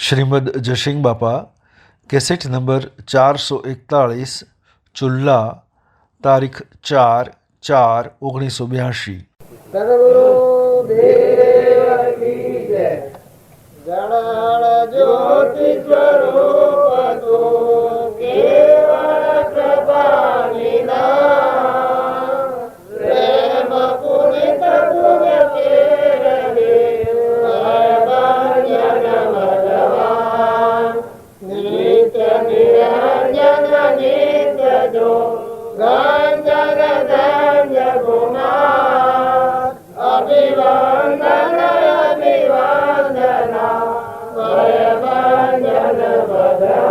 શ્રીમદ જશિંગ બાપા, cassette number 441, ચુલ્લા, તારીખ 4/4/1982। સદગુરુદેવ કી જય। જળ જ્યોતિ સ્વરૂપ તું કેવળ કૃપા નિધાન, પ્રેમ પુનિત તુજ કેરળી સર્વજન ભગવાન, નિત્ય નિરંજન નિત્ય જો ગંજન ધન્ય કુમાર, અભિવંદન અભિવંદના ભયભંજન ભદ્ર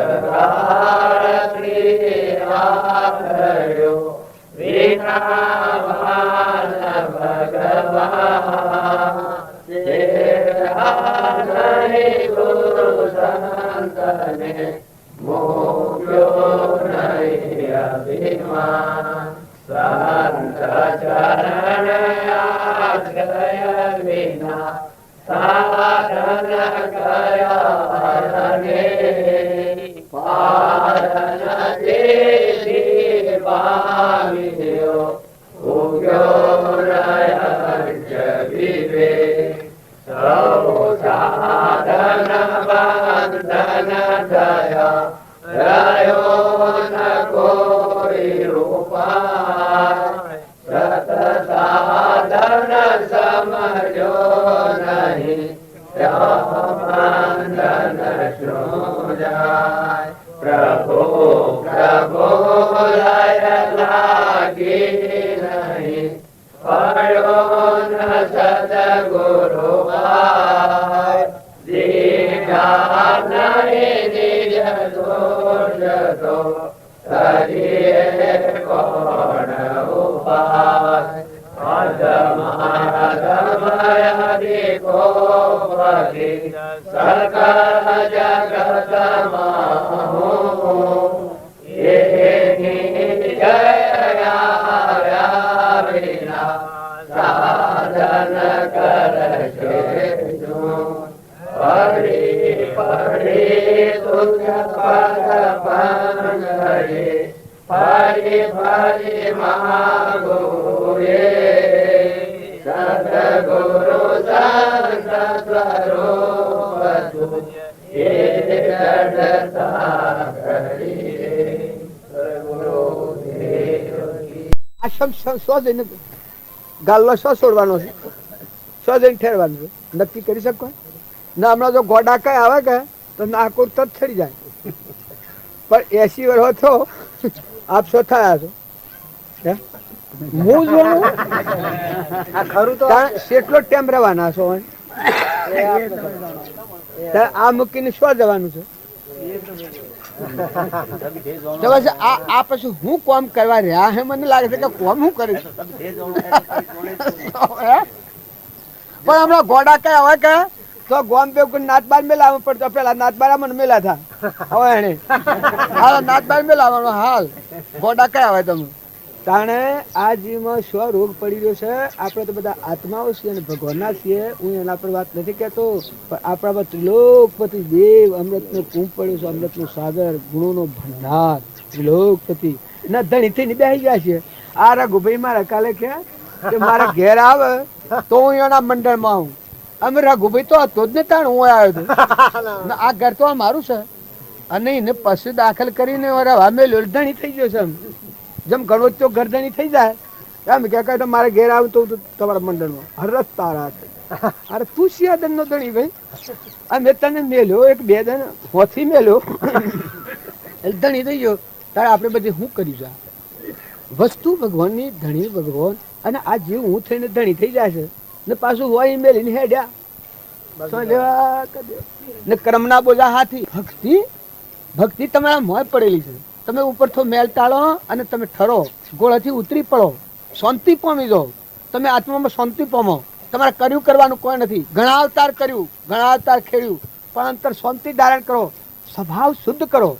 અંતકાળ ક્રિયા થયો વિનાવાન ભગવાન નહીં ગુરુ સંતને મૂક્યો નહીં અભિમાન સંત ચરણ આશ્રય વિના સાધન ગયા રે પારન જેથી પામ્યો ઉગ્યો રયજ વિવેક સૌ સાધન બંધન થયા રહ્યો ન કોઈ ઉપાય સત સાધન સમર્યો નહીં બંધન શું જાય પ્રભુ પ્રભુ લય લાગી નહીં પડ્યો ન સદગુરુ દીધા નહીં નિજ દોષ તો તરીએ કોણ ઉપાય અધમાધમયદિ કોપતિ સકલ જગતમાં એની જયા વિના સાધન કરશે પડી પડી તુજ પદ પંગરે ફરી ફરી માગો રે સદગુરુ સંત સ્વરૂપ તું એ જડતા કરી રે સદગુરુ આ શબ્દ સો જઈને ગાલ્લો સો છોડવાનો છે, સો જઈને ઠેરવાનું છે, નક્કી કરી શકો ના. હમણાં જો ગોડા કઈ આવે કે તો નાકોર તરત છડી જાય, પણ 80 વર્ષ થયો આપ સો થયા છો હું જોઉં ખરું તો કેટલો ટાઈમ રહેવાના છો આ મૂકીને શું જવાનું છે? આ પછી હું કોમ કરવા રહ્યા હે મને લાગે છે કે કોમ હું કરીશ પણ હમણાં ગોડા કઈ હવે કે તો ગોમ બે નાતબાર મેલા પડતો પેલા નાતબાર મને મેલા થા હવે એને નાતબાર મેલાવાનો હાલ ગોડા કઈ આવે તમે તાણે આ જીવમાં સ્વ રોગ પડી રહ્યો છે. આપણે તો બધા આત્માઓ છીએ અને ભગવાનના છીએ. હું એના પર વાત નથી કહેતો, પણ આપણા પર ત્રિલોકપતિ દેવ અમૃતનો કુંભ પડ્યો છે, અમૃતનો સાગર, ગુણોનો ભંડાર, ત્રિલોકપતિ ના ધણીથી ની બેસી ગયા છે. આ રઘુભાઈ મારા કાલે કે મારા ઘેર આવે તો હું એના મંડળમાં આવું. અમે રઘુભાઈ તો હતો જ ને તાણ હું આવ્યો હતો. આ ઘર તો મારું છે અને એને પછી દાખલ કરીને અમે લોલધણી થઈ ગયો છે. જેમ ગણો તો ગરદણી થઈ જાય એમ કે મારે ઘેર આવું તો તમારા મંડળમાં હરસ તારા અરે તું શિયાદન નો ધણી ભાઈ મેં તને મેલ્યો એક બે દન હોથી મેલ્યો ધણી થઈ ગયો તારે આપણે બધી શું કર્યું છે? વસ્તુ ભગવાનની ધણી ભગવાન અને આ જીવ હું થઈને ધણી થઈ જાય છે ને પાછું વહી મેલીને હેડ્યા ને કર્મના બોજા હાથી. ભક્તિ ભક્તિ તમારા મોય પડેલી છે. તમે ઉપરથી મેલ ટાળો અને તમે ઠરો, ગોળાથી ઉતરી પડો, શાંતિ પામી જાઓ. તમે આત્મામાં શાંતિ પામો. તમારે કર્યું કરવાનું કોઈ નથી. ઘણા અવતાર કર્યું, ઘણા અવતાર ખેડ્યું, પણ અંતર શાંતિ ધારણ કરો, સ્વભાવ શુદ્ધ કરો,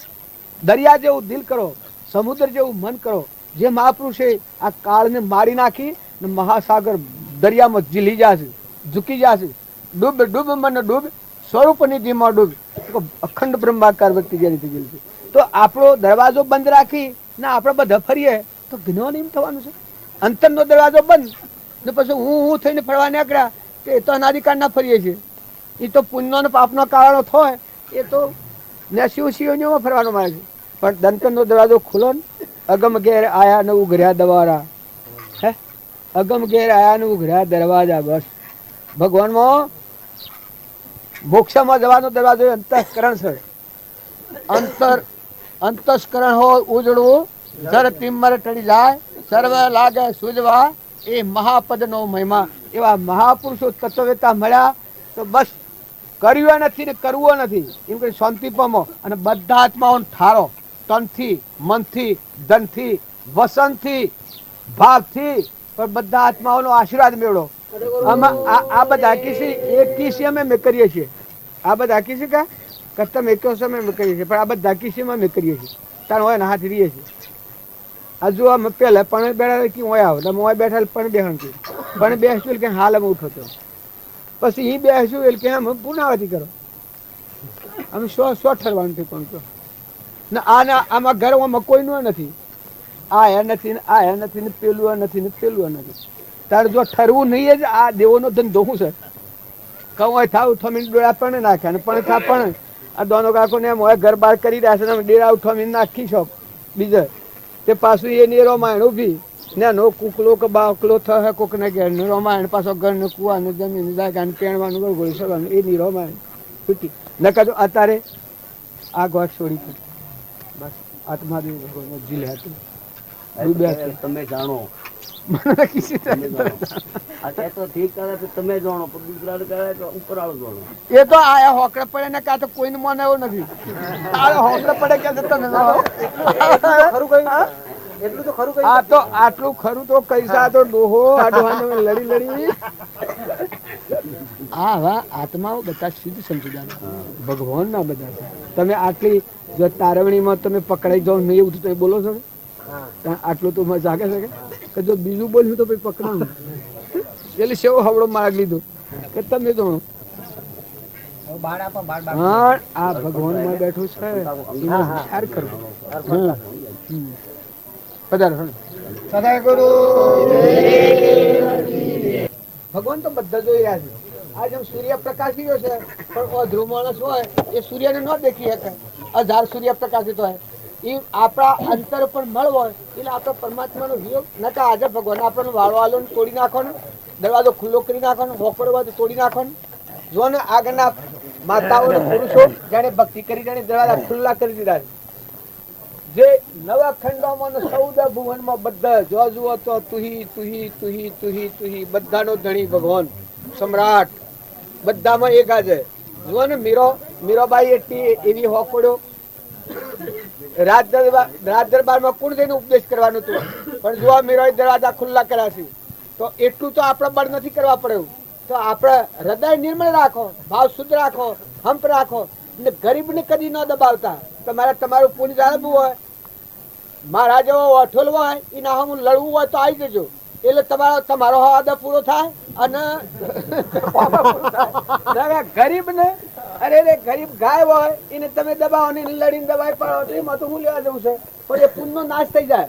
દરિયા જેવું દિલ કરો, સમુદ્ર જેવું મન કરો. જે મહાપુરુષે આ કાળને મારી નાખી ને મહાસાગર દરિયામાં ઝીલી જશે, ઝૂકી જશે. ડૂબ ડૂબ મન ડૂબ, સ્વરૂપ નિધિમાં ડૂબ. અખંડ બ્રહ્માકાર વ્યક્તિ જેની થઈ ગયેલી છે. તો આપણો દરવાજો બંધ રાખી ને આપણે બધા ફરીએ તો જ્ઞાન એમ થવાનું છે. અંતરનો દરવાજો બંધ ને પછી હું થઈને ફરવા નીકળ્યા કે એ તો અનાદિકાળના ફરીએ છીએ. એ તો પુણ્યનો ને પાપનો કારણો થાય એ તો શિવશિવનીઓમાં ફરવાનો મારે છે. પણ દંતરનો દરવાજો ખુલ્લો ને અગમ ઘેર આયા ને ઉઘર્યા દવારા, હે અગમ ઘેર આયા ને ઉઘર્યા દરવાજા. બસ ભગવાનમાં મોક્ષમાં જવાનો દરવાજો અંતઃકરણ છે. અંતસ્કરણ હોય ઉજળવું, જર તિમર ટળી જાય, સર્વ લાગે સુજવા, એ મહાપદનો મહિમા. એવા મહાપુરુષો તત્વવેતા મળ્યા તો બસ કર્યું નથી ને કરવું નથી એમ કરી શાંતિ પામો અને બધા આત્માઓને ઠારો. તનથી, મનથી, ધનથી, વસનથી, ભાવથી, પણ બધા આત્માઓનો આશીર્વાદ મેળવો. આમાં આ બધા કિસી એક કિસી અમે કરીએ છીએ. આ બધા કિસી કા કસ્ટમ એક સમય અમે કરીએ છીએ, પણ આ બધા કિસીમાં અમે કરીએ છીએ. તાર હોય ને હાથ રહીએ છીએ. હજુ અમે પહેલા પણ બેઠા કે હોય આવો તમે હોય બેઠા પણ બેહણ કે પણ બેસતું કે હાલ અમે ઉઠો તો પછી એ બેસું એટલે કે અમે પુનાવતી કરો. અમે સો ઠરવાનું છે કોણ તો ને આમાં ઘરમાં કોઈનું નથી. આ એ નથી ને આ એ નથી ને પેલું નથી ને પેલું નથી. તારે જો ઠરવું નહીં જ આ દેવોનો ધંધો શું છે? કહું થાવ ઉઠમીને ડોળા પણ નાખ્યા ને પણ થા પણ આ દોનો કાકો ને એમ હોય ઘર બહાર કરી રહ્યા છે ને ડેરા ઉઠમીને નાખી છો બીજે તે પાછું એ ની રોમાયણ ઊભી ને નો કુકલો કે બાકલો થશે કોક ને ઘેર ને રોમાયણ પાછો ઘર ને કુવાનું જમીન જાગા ને પેણવાનું ગળગોળી સડવાનું એ ની રોમાયણ છૂટી નકા તો અત્યારે આ ગોઠ છોડી બસ આત્મા જીલે હતું તમે જાણો મને કિસી તો ઠીક કરે તો તમે જાણો પણ દુસરા કરે તો ઉપરવાળો જાણો. એ તો આયા હોકડે પડે ને કાં તો કોઈને મને એવું નથી. આ હોકડે પડે કે તમે ખરું કહ્યું એટલું તો ખરું કહ્યું. આ તો આટલું ખરું તો કૈસા તો ડોહો આ ડોહાને લડી હા હા આત્માઓ બધા સિદ્ધ સમજીદાર ભગવાન ના બધા છે. તમે આટલી જો તારવણીમાં તમે પકડાઈ જાઓ નહીં એવું તો બોલો છો આટલું તો જાગે છે કે જો બીજું બોલ્યું તો પછી પકડાવું એટલે સેવો હવડો માર્ગ લીધો કે તમે જાણો. હા આ ભગવાન માં બેઠું છે વિચાર કરો. ભગવાન તો બધા જોઈ રહ્યા છે. આ જેમ સૂર્ય પ્રકાશી ગયો છે પણ અધ્રુવ માણસ હોય એ સૂર્યને ન દેખી શકે. 1000 સૂર્ય પ્રકાશિત હોય એ આપણા અંતર પર મળ હોય એટલે આપણે પરમાત્માનો વિયોગ નકા આજે ભગવાન આપણને વાળવાલો તોડી નાખવાનો, દરવાજો ખુલ્લો કરી નાખવાનો, હોકડો તોડી નાખવાનો. જો ને આગળના માતાઓ પુરુષો જેને ભક્તિ કરી જેને દરવાજા ખુલ્લા કરી દીધા છે. જે નવા ખંડોમાં 14 ભુવનમાં બધા જો જુઓ તો તુહી તુહી તુહી તુહી તુહી બધાનો ધણી ભગવાન સમ્રાટ બધામાં એક આજે જુઓ ને મીરાબાઈ એટલી એવી હોકડો રાજ દરબારમાં કોણ જઈને ઉપદેશ કરવાનું હતું પણ જો મીરાએ દરવાજા ખુલ્લા કર્યા છે તો એટલું તો આપણે બળ નથી કરવા પડ્યું. તો આપણે હૃદય નિર્મળ રાખો, ભાવ શુદ્ધ રાખો, હંપ રાખો ને ગરીબને કદી ન દબાવતા. તમારું પુણ્ય જાળવવું હોય, મારા જેવો અઠોલ હોય એના હું લડવું હોય તો આવી જજો એટલે તમારો હવાદો પૂરો થાય અને ગરીબ ને અરે ગરીબ ગાય હોય એને તમે દબાવો ને લડીને દબાઈ પડો એમાં તો હું લેવા જવું છે પણ એ પુણ્ય નો નાશ થઈ જાય.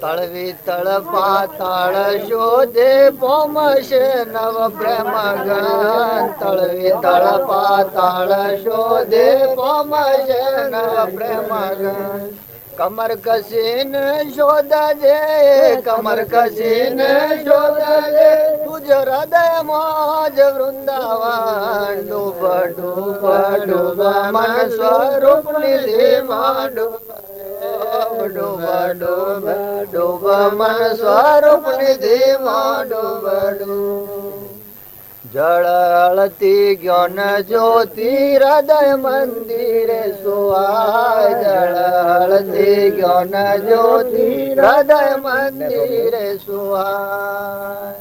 તળવી તળ પાતાળ શોધે પોમશે નવ પ્રેમ ગણ. તળવી તળ પાતાળ શોધે પોમશે નવ પ્રેમ ગણ. કમર કસીન શોધજે કમર કસીન શોધજે તુજ હૃદય મોજ વૃંદાવન. ડૂબ ડૂબ ડૂબ મન સ્વરૂપ નિધિ માં ડૂબ ડૂબ ડૂબ ડૂબ મન સ્વરૂપ નિધિ માં ડૂબ ડૂબ. જળ અળતી જ્ઞાન જ્યોતિ હૃદય મંદિરે સુહાય. જળ અળતી જ્ઞાન જ્યોતિ હૃદય મંદિરે સુહાય.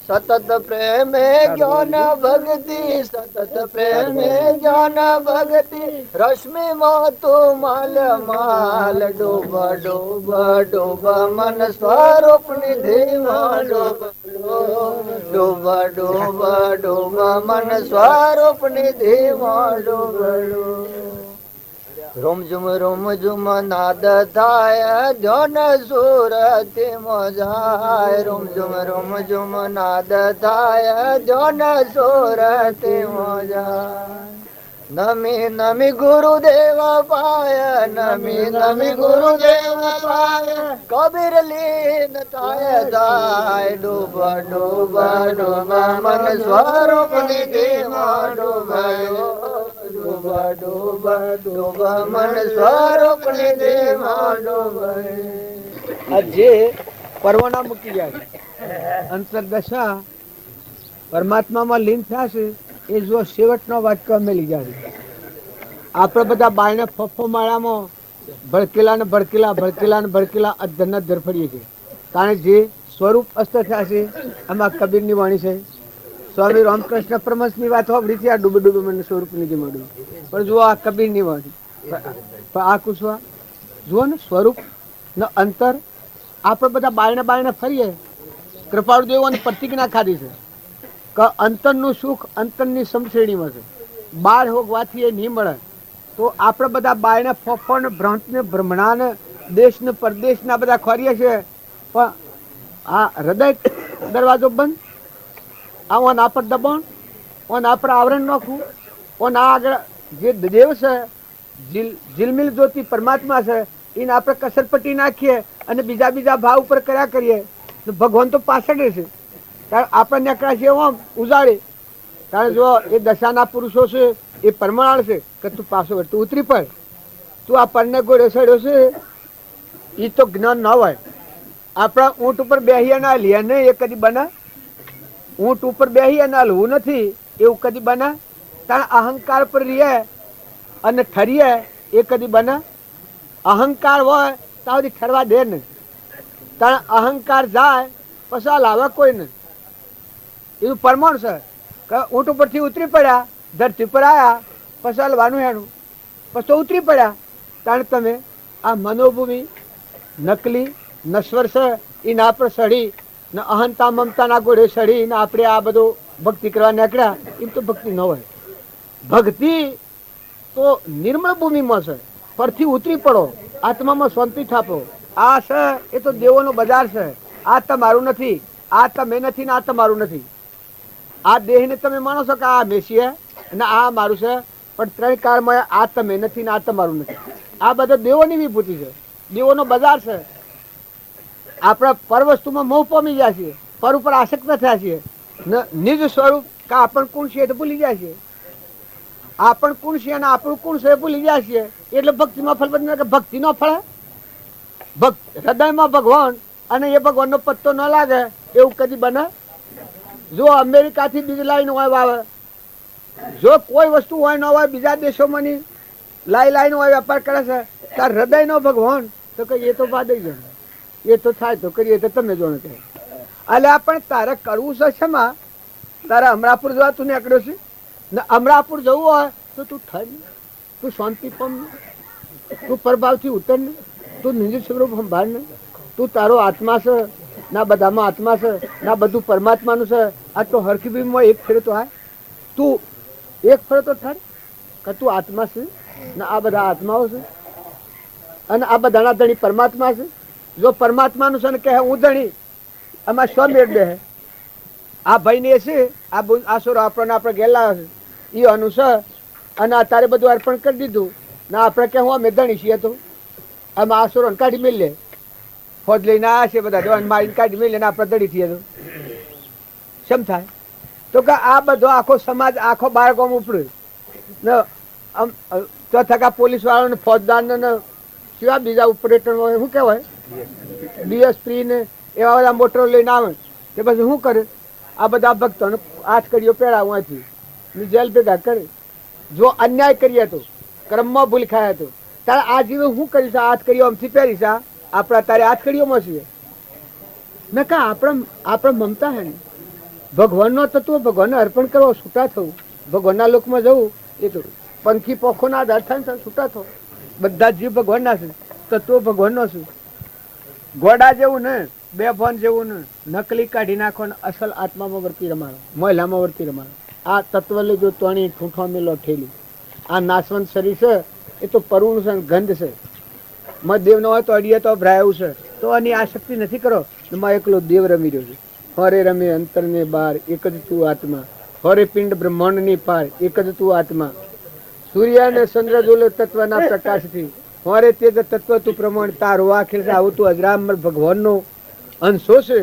સતત પ્રેમે જ્ઞાન ભક્તિ સતત પ્રેમે જ્ઞાન ભક્તિ રશ્મિ મોતુ મલ માલ. ડૂબ ડૂબ ડૂબ મન સ્વરૂપ નિધિ માં ડૂબ ડૂબ ડૂબ ડૂબ મન સ્વરૂપ નિધિ માં ડૂબ ડૂબ. રૂમ ઝુમ નાદ થાય ધન સુરત મોજાય. રૂમ ઝુમ નાદ થાય ધન સુરત મોજાય. નમી નમી ગુરુદેવ પાય નમી નમી ગુરુદેવ પાય. કબીર લીન થાય જાય. ડૂબ ડૂબ ડૂબ મન સ્વરૂપ નિધિ માં ડૂબ ડૂબ ડૂબ ડૂબ મન સ્વરૂપ નિધિ માં ડૂબ. જે પરવાના મૂકી જાય અંતરદશા પરમાત્મામાં લીન થયા છે એ જો છેવટનો વાક્ય મેલી ગયા છે. આપણે બધા બાયને ફફો માળામાં ભડકેલા ને ભડકેલા ભડકેલા ને ભડકેલા અધરના ધરફડીએ છીએ. કારણ જે સ્વરૂપ અસ્ત થયા છે એમાં કબીરની વાણી છે. સ્વામી રામકૃષ્ણ પરમહંસની વાત સાંભળી છે, આ ડૂબે ડૂબે મને સ્વરૂપની જે મળ્યું. પણ જુઓ આ કબીરની વાણી, પણ આ કુશવા જુઓ ને સ્વરૂપ ન અંતર. આપણે બધા બાયણે બાયણે ફરીએ. કૃપાળુ દેવોની પ્રતિજ્ઞા ખાધી છે કે અંતરનું સુખ અંતરની સમશ્રેણીમાં છે, બાર હોગવાથી એ નહીં મળે. તો આપણે બધા બાયને ફફણ ભ્રાંતને ભ્રમણાને દેશને પરદેશના બધા ખોરીએ છીએ, પણ આ હૃદય દરવાજો બંધ. આ ઓન આપર દબાણ, ઓન આપર આવરણ નાખવું, ઓન આ આગળ જે દેવ છે ઝિલમિલ જ્યોતિ પરમાત્મા છે એને આપણે કસરપટ્ટી નાખીએ અને બીજા બીજા ભાવ ઉપર કર્યા કરીએ તો ભગવાન તો પાછળ રહેશે. કારણ આપણે નીકળ્યા છીએ આમ ઉજાડે. કારણ જો એ દશાના પુરુષો છે એ પરમાણ છે કે તું પાછો વળ, તું ઉતરી પડ, તું આ પરને ગોળે સડ્યો છે એ તો જ્ઞાન ન હોય. આપણા ઊંટ ઉપર બેહીએ ના લે નહીં એ કદી બને. ઊંટ ઉપર બેહીએ ના હલવું નથી એવું કદી બને. કારણ અહંકાર પર રહીએ અને ઠરીએ એ કદી બને. અહંકાર હોય તો સુધી ઠરવા દે ને. કારણ અહંકાર જાય પછી લાવે કોઈ ને. એવું પરમાણ છે કે ઊંટ ઉપરથી ઉતરી પડ્યા, ધરતી પર આવ્યા, પછી હલવાનું હેનું, પછી તો ઉતરી પડ્યા. કારણ તમે આ મનોભૂમિ નકલી નશ્વર છે એના પર સડી ને અહંતા મમતાના ગોળે સડી ને આપણે આ બધું ભક્તિ કરવા નીકળ્યા, એમ તો ભક્તિ ન હોય. ભક્તિ તો નિર્મળ ભૂમિમાં છે, પરથી ઉતરી પડો, આત્મામાં શાંતિ થાપો. આ છે એ તો દેવોનો બજાર છે. આ તમારું નથી, આ તમે નથી ને આ તમારું નથી. આ દેહને તમે માનો છો કે આ મેસી અને આ મારું છે, પણ ત્રણ કાળમાં આ તમે નથી ને આ તમારું નથી. આ બધો દેવોની વિભૂતિ છે, દેવોનો બજાર છે. આપણે પર વસ્તુમાં મોહ પામી ગયા છીએ, પર ઉપર આસક્ત થયા છીએ. નિજ સ્વરૂપ કે આપણ કોણ છે તો ભૂલી જાય છે. આપણ કોણ છે અને આપણું કોણ છે એ ભૂલી જાય છે. એટલે ભક્તિમાં ફળ બને કે ભક્તિ ન ફળે. હૃદયમાં ભગવાન અને એ ભગવાનનો પત્તો ન લાગે એવું કદી બને. જો અમેરિકાથી બીજી લાઈન હોય વાવે, જો કોઈ વસ્તુ હોય ન હોય બીજા દેશોમાંની લાઈન હોય વેપાર કરે છે, તાર હૃદયનો ભગવાન તો કે એ તો બાદઈ જાય, એ તો થાય તો કરીએ તો તમે જોડે કહે. એટલે પણ તારે કરવું છે શેમાં? તારે અમરાપુર જવા તું નીકળ્યો છે ને અમરાપુર જવું હોય તો તું ઠર ને, તું શાંતિ પામ ને, તું પ્રભાવથી ઉતર ને, તું નિજ સ્વરૂપ સંભાળ ને. તું તારો આત્મા છે ના બધામાં આત્મા છે ના બધું પરમાત્માનું છે. આ તો હરખી બીમમાં એક ફેરે તો હા તું એક ફેરે તો ઠર કે તું આત્મા છે ને આ બધા આત્માઓ છે અને આ બધાના ધણી પરમાત્મા છે. જો પરમાત્માનું છે ને કહે હું ધણી, આમાં સ્વ મેળ દે. આ ભાઈને એ છે આ આસુરો આપણને આપણે ગેલા છે એ અનુસર અને અત્યારે બધું અર્પણ કરી દીધું ને આપણે કે હું અમે ધણી છીએ. તો આમાં આસુરો કાઢી મેળ લે, ફોજ લઈને આ છે બધા જવાન મારીને કાઢી મેળ લે ને આપણે ધડી થઈએ. તો શેમ થાય? તો કે આ બધો આખો સમાજ આખો બાળકોમાં ઉપડે ને ચોથા પોલીસ વાળાને ફોજદારને સિવાય બીજા ઓપરેટર શું કહેવાય ડીએસપી ને એવા બધા મોટરો લઈને આવે તે પછી શું કરે? આ બધા ભક્તોને હાથ કડીઓ પહેરાવવાથી જેલ ભેગા કરે. જો અન્યાય કરીએ તો ક્રમમાં ભૂલ ખાય તો તારે આ જીવે શું કરીશ? હાથ કડીઓ આમથી પહેરીશ, આપણા તારે હાથ કડીઓમાં છીએ ને કા આપણે મમતા હે ને ભગવાનનો તત્વ ભગવાનને અર્પણ કરવો, છૂટા થવું, ભગવાનના લોકમાં જવું. એ તો પંખી પોખોના આધાર થાય ને છૂટા થવું. બધા જીવ ભગવાનના છે, તત્વ ભગવાનનો છે. ઘોડા જેવું ને બે ભાન જેવું ને નકલી કાઢી નાખો ને અસલ આત્મામાં વર્તી રમાડો, મહિલામાં વર્તી રમાડો. આ તત્વ લેજો તોણી ઠૂંઠો મેલો ઠેલી. આ નાશવંત શરીર છે એ તો પરુણ છે, ગંધ છે. દેવ ન હોય તો અડીએ તો ભરાયું છે. તો આની આસક્તિ નથી કરો. માં એકલો દેવ રમી રહ્યો છે. હરે રમે અંતર ને બાર એક જ તું આત્મા, હરે પિંડ બ્રહ્માંડ ની પાર એક જ તું આત્મા. સૂર્ય અને ચંદ્ર જોલે તત્વના પ્રકાશથી હરે તેજ તત્વ તું પ્રમાણ તારો આખેર આવું તું અજરામર ભગવાનનો અંશો છે.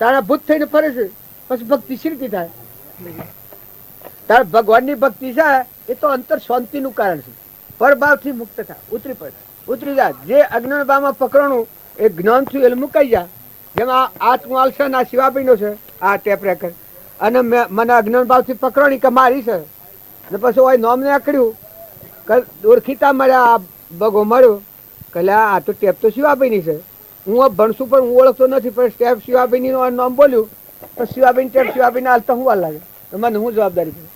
તારા ભૂત થઈને ફરે છે પછી ભક્તિ શીરતી થાય. તારા ભગવાનની ભક્તિ છે એ તો અંતર શાંતિનું કારણ છે. પરભાવથી મુક્ત થાય, ઉતરી પડે, ઉતરી જાય. જે અજ્ઞાનભાવમાં પકડવાનું એ જ્ઞાનથી એલ મુકાઈ જાય. જેમાં આ તું આલશે ને આ શિવાભાઈનો છે આ ટેપ રેકર અને મને અજ્ઞાન ભાવથી પકડોણી કે મારી છે ને પછી હોય નોમ ને આકડ્યું કે ઓળખીતા મળ્યા આ બગો મળ્યો કે આ તો ટેપ તો શિવાભાઈની છે. હું ભણશું પણ હું ઓળખતો નથી, પણ સ્ટેપ શિવાભાઈની નામ બોલ્યું તો શિવાભાઈ ટેપ શિવાભાઈને હાલતા હું વાર લાગે તો મને હું જવાબદારી કરું?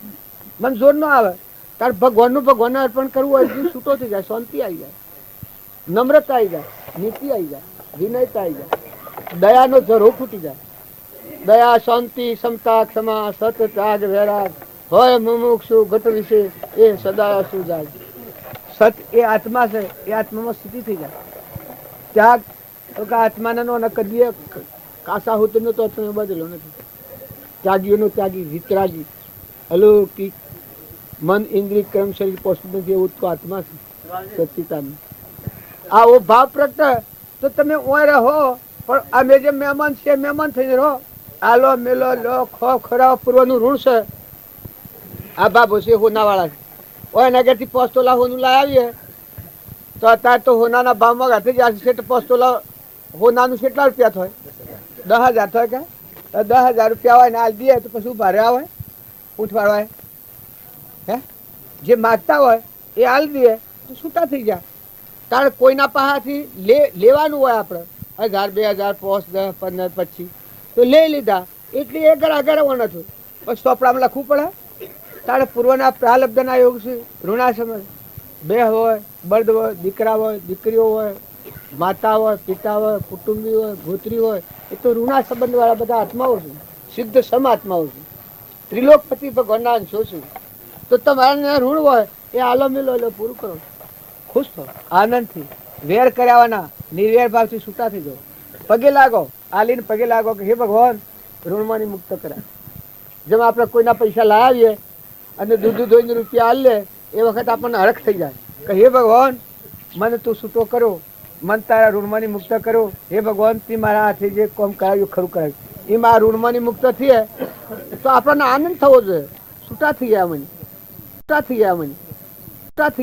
મને જોર ન આવે. તાર ભગવાનનું ભગવાનને અર્પણ કરવું હોય જીવ છૂટો થઈ જાય, શાંતિ આવી જાય, નમ્રતા આવી જાય, નીતિ આવી જાય, વિનયતા આવી જાય, દયાનો ઝરો ફૂટી જાય. દયા, શાંતિ, સમતા, ક્ષમા, સત, ત્યાગ, વૈરાગ હોય મુમુક્ષુ ઘટ વિશે એ સદા સુજાગ. સત એ આત્મા છે, એ આત્મામાં સ્થિતિ થઈ જાય. ત્યાગ તો કે આત્માને નો કદીએ કાસા હોતનો તો તમે બદલો નથી. ત્યાગીઓનો ત્યાગી, વિતરાગી, અલૌકિક, મન ઇન્દ્રિય કર્મ શરીર પોષિત નથી એવું તો આત્મા છે સચિતાનું. આવો ભાવ પ્રગટ તો તમે ઓય રહો, પણ અમે જે મહેમાન છે મહેમાન થઈને રહો. આલો મેલો લો ખો ખરા પૂર્વનું ઋણ છે. આ બાબો છે હોનાવાળા છે, ઓય નગરથી 5 તોલા હોનું લાવી આવીએ તો અત્યારે તો હોનાના ભાવમાં હાથે જ 5 તોલા હોનાનું કેટલા રૂપિયા થાય? 10,000 થાય કે 10,000 રૂપિયા હોય ને હાલ દે તો પછી ઉભા રહ્યા હોય ઉઠવાડવાય. હે જે માગતા હોય એ હાલ દે તો છૂટા થઈ જાય. કારણ કોઈના પાસેથી લેવાનું હોય આપણે 1,000 2,000 5 10 15 25 તો લઈ લીધા એટલે એ આગળ આવવાના છું. પછી ચોપડામાં લખવું પડે. તારે પૂર્વના પ્રાલબ્ધના યોગ છે, ઋણાશ્રમ બે હોય, બળદ હોય, દીકરા હોય, દીકરીઓ હોય, માતા હોય, પિતા હોય, કુટુંબી હોય, ગોત્રી હોય, એ તો ઋણા સંબંધ વાળા બધા આત્માઓ છે, સિદ્ધ સમ આત્માઓ છે, ત્રિલોકપતિ ભગવાનના અંશો છે. તો તમારે ઋણ હોય એ આલો મેલો એટલે પૂરું કરો, ખુશ થો આનંદથી. વેર કર્યાવાના નિર્વેર ભાવથી છૂટા થઈ જાઓ. પગે લાગો, આલીને પગે લાગો કે હે ભગવાન ઋણમાંથી મુક્ત કરાય. જેમ આપણે કોઈના પૈસા લાવીએ અને દૂધ ધોઈને રૂપિયા હાલ લે એ વખત આપણને હરખ થઈ જાય કે હે ભગવાન મને તું છૂટો કરો, મન તારા ઋણમાંથી મુક્ત કરો. હે ભગવાન તી મારા હાથે જે કામ કરાવ્યું ખરું કરાવ્યું એ મારા ઋણમાંથી મુક્ત થઈએ તો આપણને આનંદ થવો જોઈએ. છૂટા થઈ ગયા મને, છૂટા થઈ ગયા મને, છૂટા થઈ